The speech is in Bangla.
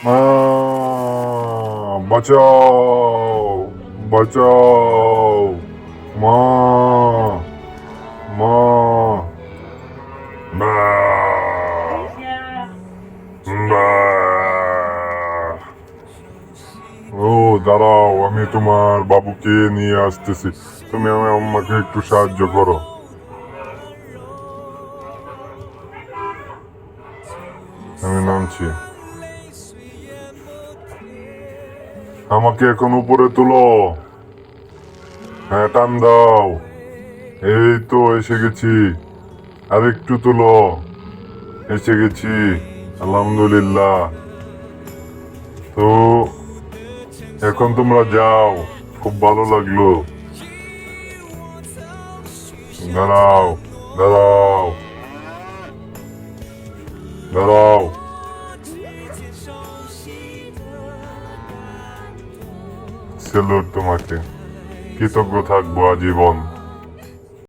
মা, বাঁচাও, বাঁচাও, মা, মা, মা, মা। ও দাঁড়াও, আমি তোমার বাবুকে নিয়ে আসতেছি। তুমি আমাকে একটু সাহায্য করো। আমি নামছি। আমাকে এখন উপরে তুলো। হ্যাঁ, টান দাও। এই তো এসে গেছি। আর একটু তুলো। এসে গেছি। আলহামদুলিল্লাহ। তো এখন তোমরা যাও। খুব ভালো লাগলো। দাঁড়াও, দাঁড়াও, দাঁড়াও। সেলুট তোমাকে। কৃতজ্ঞ থাকবো আজীবন।